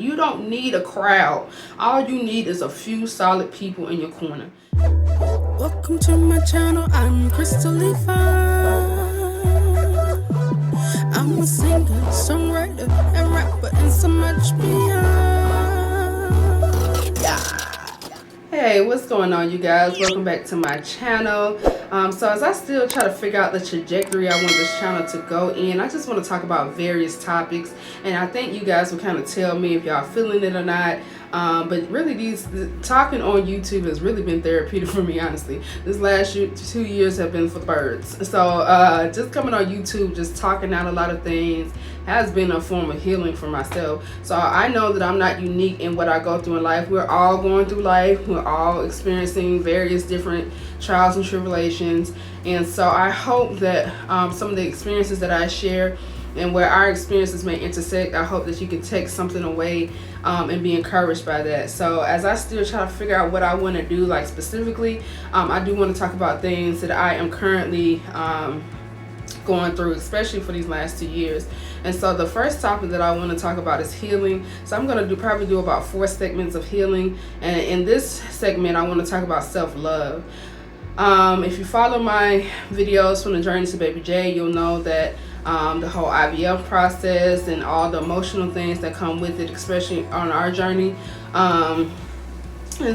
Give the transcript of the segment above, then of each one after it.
You don't need a crowd. All you need is a few solid people in your corner. Welcome to my channel. I'm Crystal Levi. I'm a singer, songwriter, and rapper, and so much beyond. Yeah. Hey, what's going on, you guys? Welcome back to my channel. So as I still try to figure out the trajectory I want this channel to go in, I just want to talk about various topics, and I think you guys will kind of tell me if y'all feeling it or not. But really, talking on YouTube has really been therapeutic for me, honestly. This last 2 years have been for the birds. So just coming on YouTube, just talking out a lot of things has been a form of healing for myself. So I know that I'm not unique in what I go through in life. We're all going through life. We're all experiencing various different trials and tribulations. And so I hope that some of the experiences that I share and where our experiences may intersect, I hope that you can take something away and be encouraged by that. So as I still try to figure out what I want to do, like specifically, I do want to talk about things that I am currently going through, especially for these last 2 years. And so the first topic that I want to talk about is healing. So I'm going to probably do about 4 segments of healing, and in this segment I want to talk about self-love. If you follow my videos from the journey to baby J, you'll know that the whole IVF process and all the emotional things that come with it, especially on our journey. And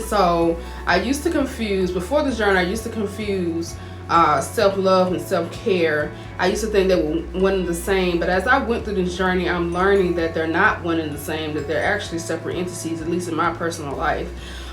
so I used to confuse, before this journey, I used to confuse self-love and self-care. I used to think they were one and the same, but as I went through this journey, I'm learning that they're not one and the same, that they're actually separate entities, at least in my personal life.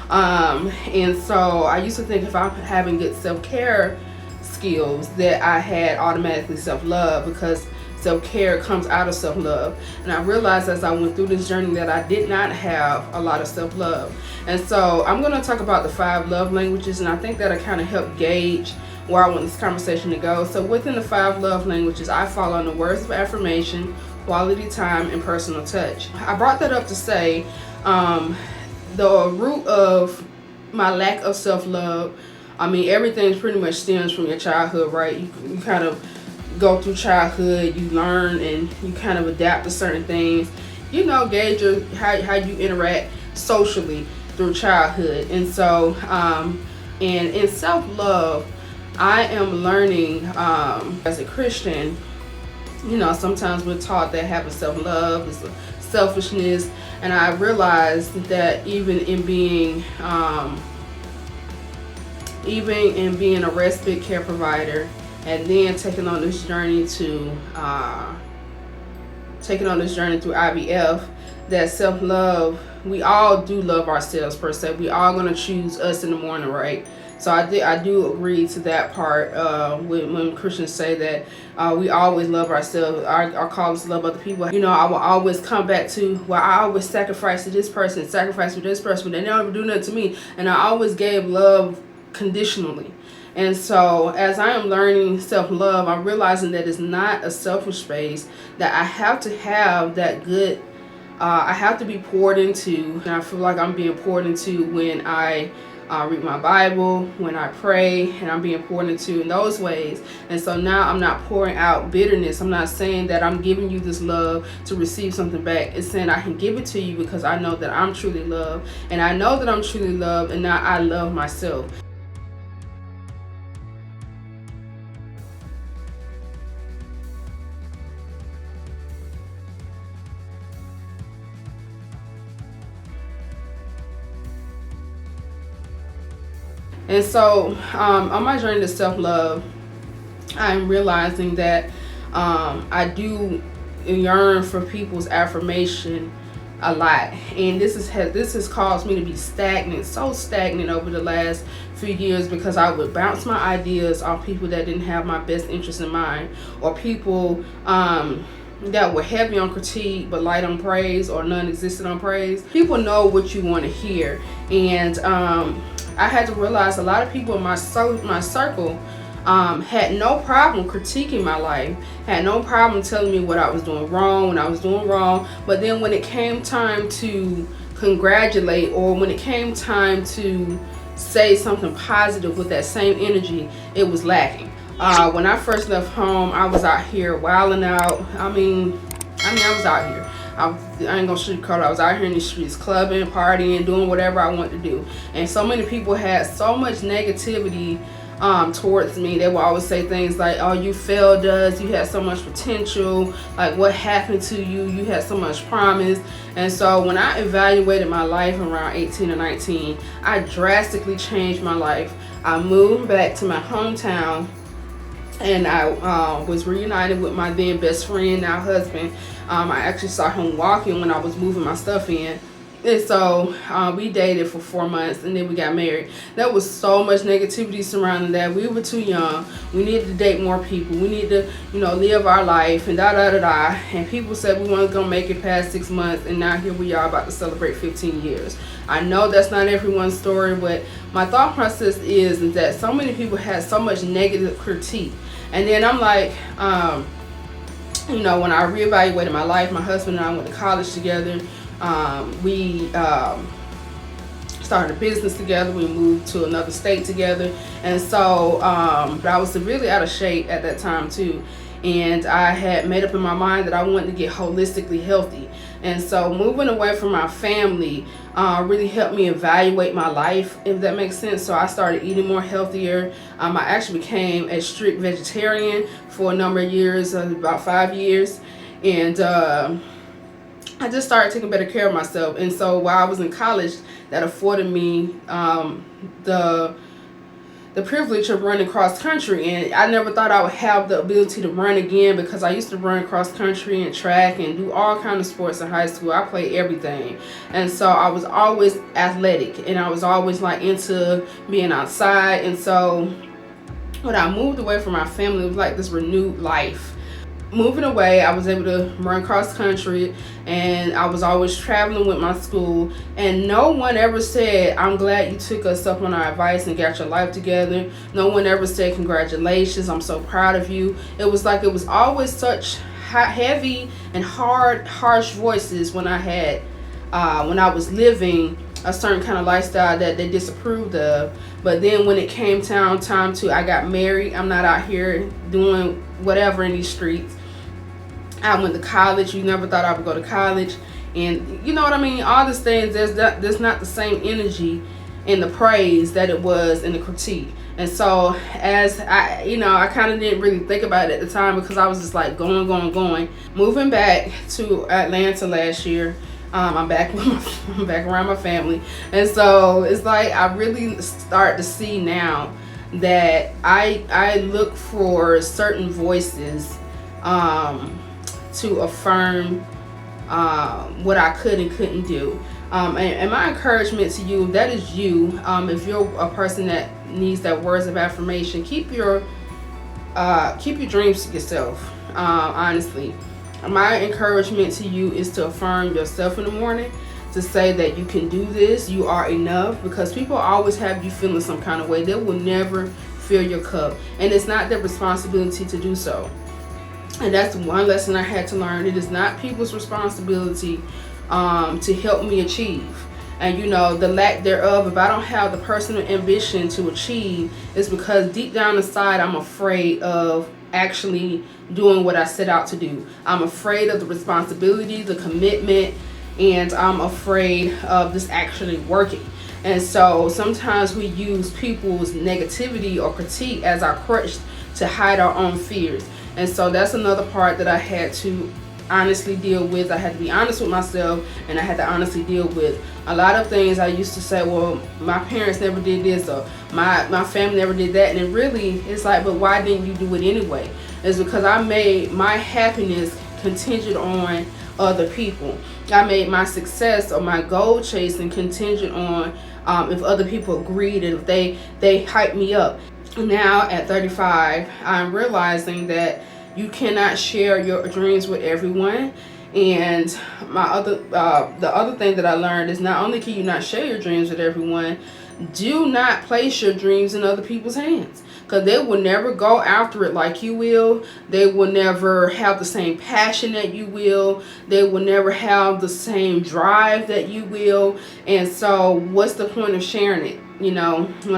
And so I used to think if I'm having good self-care skills that I had automatically self-love, because self-care comes out of self-love. And I realized as I went through this journey that I did not have a lot of self-love. And so I'm going to talk about the 5 love languages, and I think that'll kind of help gauge where I want this conversation to go. So within the 5 love languages, I fall on the words of affirmation, quality time, and personal touch. I brought that up to say the root of my lack of self-love, I mean, everything pretty much stems from your childhood, right? You kind of go through childhood, you learn, and you kind of adapt to certain things. You know, gauge how you interact socially through childhood. And so, and in self-love, I am learning as a Christian, you know, sometimes we're taught that having self-love is selfishness. And I realized that even in being a respite care provider, and then taking on this journey through IVF, that self-love, we all do love ourselves per se. We all gonna choose us in the morning, right? So I do agree to that part when Christians say that we always love ourselves. Our call is to love other people. You know, I will always come back to, well, I always sacrifice to this person, sacrifice for this person, but they never do nothing to me. And I always gave love conditionally. And so as I am learning self-love, I'm realizing that it's not a selfish space, that I have to have that good, I have to be poured into. And I feel like I'm being poured into when I read my Bible, when I pray, and I'm being poured into in those ways. And so now I'm not pouring out bitterness. I'm not saying that I'm giving you this love to receive something back. It's saying I can give it to you because I know that I'm truly loved, and I know that I'm truly loved, and now I love myself. And so on my journey to self-love, I'm realizing that I do yearn for people's affirmation a lot, and this has caused me to be stagnant, so stagnant over the last few years, because I would bounce my ideas off people that didn't have my best interest in mind, or people that were heavy on critique but light on praise, or non-existent on praise. People know what you want to hear, and I had to realize a lot of people in my circle had no problem critiquing my life, had no problem telling me what I was doing wrong when I was doing wrong. But then when it came time to congratulate, or when it came time to say something positive with that same energy, it was lacking. When I first left home, I was out here wilding out. I mean, I was out here. I ain't gonna sugarcoat it. I was out here in the streets, clubbing, partying, doing whatever I wanted to do. And so many people had so much negativity towards me. They will always say things like, oh, you failed us, you had so much potential, like what happened to you, you had so much promise. And so when I evaluated my life around 18 or 19, I drastically changed my life. I moved back to my hometown, and I was reunited with my then best friend, now husband. I actually saw him walking when I was moving my stuff in. And so we dated for 4 months, and then we got married. There was so much negativity surrounding that. We were too young. We needed to date more people. We need to, live our life and da da da da. And people said we weren't gonna make it past 6 months, and now here we are about to celebrate 15 years. I know that's not everyone's story, but my thought process is that so many people had so much negative critique. And then I'm like, when I reevaluated my life, my husband and I went to college together. We started a business together. We moved to another state together. And so but I was severely out of shape at that time too. And I had made up in my mind that I wanted to get holistically healthy. And so moving away from my family really helped me evaluate my life, if that makes sense. So I started eating more healthier. I actually became a strict vegetarian for a number of years, about 5 years. And I just started taking better care of myself. And so while I was in college, that afforded me the privilege of running cross country. And I never thought I would have the ability to run again, because I used to run cross country and track and do all kinds of sports in high school. I played everything. And so I was always athletic, and I was always like into being outside. And so when I moved away from my family, it was like this renewed life. Moving away, I was able to run cross country, and I was always traveling with my school, and no one ever said, I'm glad you took us up on our advice and got your life together. No one ever said, congratulations, I'm so proud of you. It was like, it was always such heavy and harsh voices when I was living a certain kind of lifestyle that they disapproved of. But then when it came time to, I got married. I'm not out here doing whatever in these streets. I went to college. You never thought I would go to college. And you know what I mean? All these things, there's not the same energy in the praise that it was in the critique. And so as I kind of didn't really think about it at the time, because I was just like going. Moving back to Atlanta last year, I'm back around my family. And so it's like I really start to see now that I look for certain voices to affirm what I could and couldn't do. And my encouragement to you, that is you. If you're a person that needs that words of affirmation, keep your dreams to yourself. Honestly, my encouragement to you is to affirm yourself in the morning, to say that you can do this, you are enough, because people always have you feeling some kind of way. They will never fill your cup, and it's not their responsibility to do so. And that's one lesson I had to learn. It is not people's responsibility to help me achieve. And the lack thereof, if I don't have the personal ambition to achieve, is because deep down inside I'm afraid of actually doing what I set out to do. I'm afraid of the responsibility, the commitment, and I'm afraid of this actually working. And so sometimes we use people's negativity or critique as our crutch to hide our own fears. And so that's another part that I had to honestly deal with. I had to be honest with myself, and I had to honestly deal with a lot of things. I used to say, well, my parents never did this, or my family never did that. And it really, it's like, but why didn't you do it anyway? It's because I made my happiness contingent on other people. I made my success or my goal chasing contingent on if other people agreed and if they hyped me up. Now at 35, I'm realizing that you cannot share your dreams with everyone. And the other thing that I learned is, not only can you not share your dreams with everyone, do not place your dreams in other people's hands, because they will never go after it like you will. They will never have the same passion that you will. They will never have the same drive that you will. And so what's the point of sharing it? When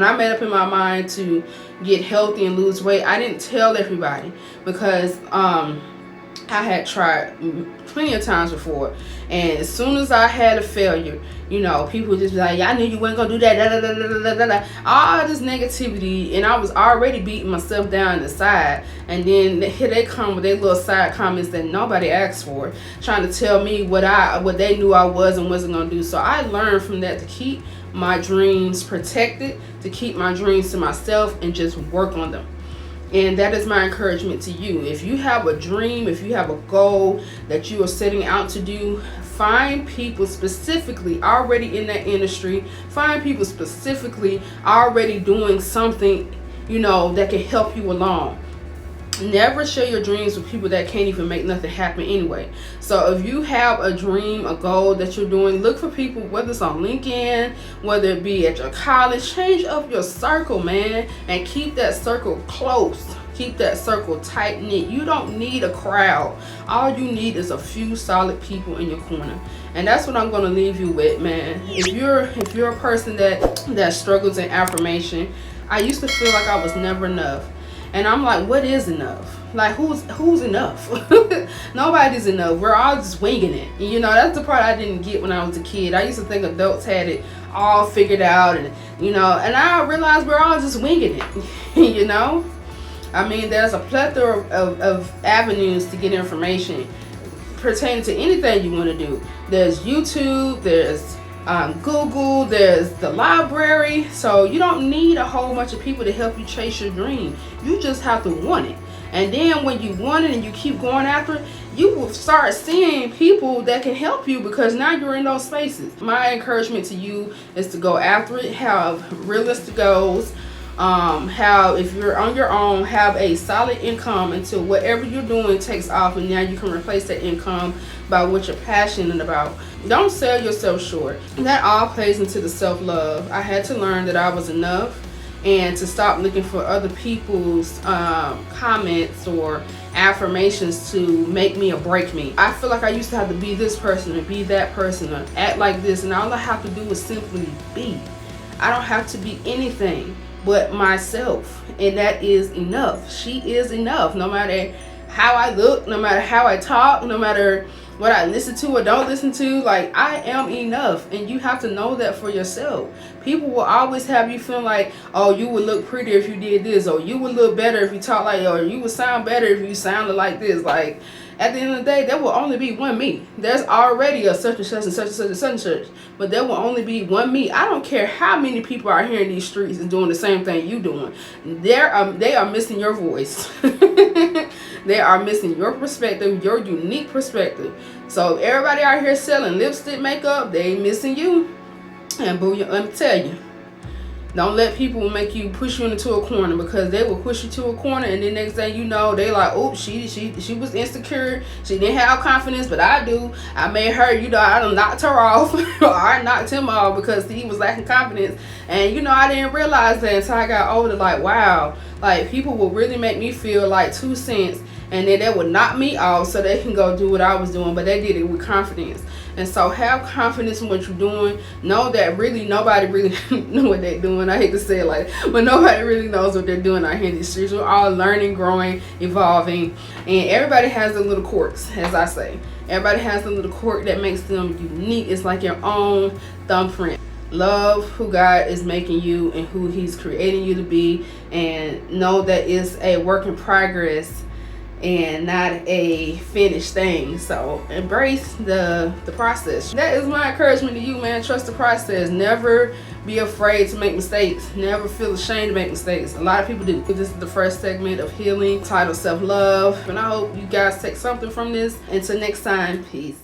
I made up in my mind to get healthy and lose weight, I didn't tell everybody, because I had tried plenty of times before, and as soon as I had a failure, you know, people just be like, "Yeah, I knew you weren't gonna do that." Da, da, da, da, da, da, da. All this negativity, and I was already beating myself down the side. And then here they come with their little side comments that nobody asked for, trying to tell me what they knew I was and wasn't gonna do. So I learned from that to keep my dreams protected, to keep my dreams to myself, and just work on them. And that is my encouragement to you. If you have a dream, if you have a goal that you are setting out to do, find people specifically already in that industry. Find people specifically already doing something, you know, that can help you along. Never share your dreams with people that can't even make nothing happen anyway. So if you have a dream, a goal that you're doing, look for people, whether it's on LinkedIn, whether it be at your college. Change up your circle, man, and keep that circle close. Keep that circle tight knit. You don't need a crowd. All you need is a few solid people in your corner. And that's what I'm going to leave you with, man. If you're a person that struggles in affirmation, I used to feel like I was never enough. And I'm like, what is enough? Like, who's enough? Nobody's enough. We're all just winging it. And, you know, that's the part I didn't get when I was a kid. I used to think adults had it all figured out, and you know, and I realized we're all just winging it. You know, I mean, there's a plethora of avenues to get information pertaining to anything you want to do. There's YouTube. There's Google, there's the library. So you don't need a whole bunch of people to help you chase your dream. You just have to want it. And then when you want it and you keep going after it, you will start seeing people that can help you, because now you're in those spaces. My encouragement to you is to go after it, have realistic goals, have, if you're on your own, have a solid income until whatever you're doing takes off, and now you can replace that income by what you're passionate about. Don't sell yourself short. That all plays into the self-love. I had to learn that I was enough, and to stop looking for other people's comments or affirmations to make me or break me. I feel like I used to have to be this person or be that person or act like this, and all I have to do is simply be. I don't have to be anything but myself, and that is enough. She is enough, no matter how I look, no matter how I talk, no matter what I listen to or don't listen to. Like, I am enough, and you have to know that for yourself. People will always have you feel like, oh, you would look prettier if you did this, or you would look better if you talk like, or you would sound better if you sounded like this. Like, at the end of the day, there will only be one me. There's already a such and such and such and such and such and such, but there will only be one me. I don't care how many people are here in these streets and doing the same thing you doing. They are missing your voice. They are missing your perspective, your unique perspective. So everybody out here selling lipstick, makeup, they missing you. And boo, let me tell you, don't let people make you push you into a corner, because they will push you to a corner, and then next thing you know, they like, oh, she was insecure, she didn't have confidence, but I do. I made her, you know, I done knocked her off, or I knocked him off because he was lacking confidence. And you know, I didn't realize that until I got older. Like, wow, like people will really make me feel like 2 cents, and then they would knock me off so they can go do what I was doing, but they did it with confidence. And so have confidence in what you're doing. Know that really nobody really know what they're doing. I hate to say it like, but nobody really knows what they're doing out here in the streets. We're all learning, growing, evolving, and everybody has their little quirks, as I say. Everybody has the little quirk that makes them unique. It's like your own thumbprint. Love who God is making you and who He's creating you to be, and know that it's a work in progress and not a finished thing. So embrace the process. That is my encouragement to you, man. Trust the process. Never be afraid to make mistakes. Never feel ashamed to make mistakes. A lot of people do. This is the first segment of healing, titled Self-Love, and I hope you guys take something from this. Until next time, peace.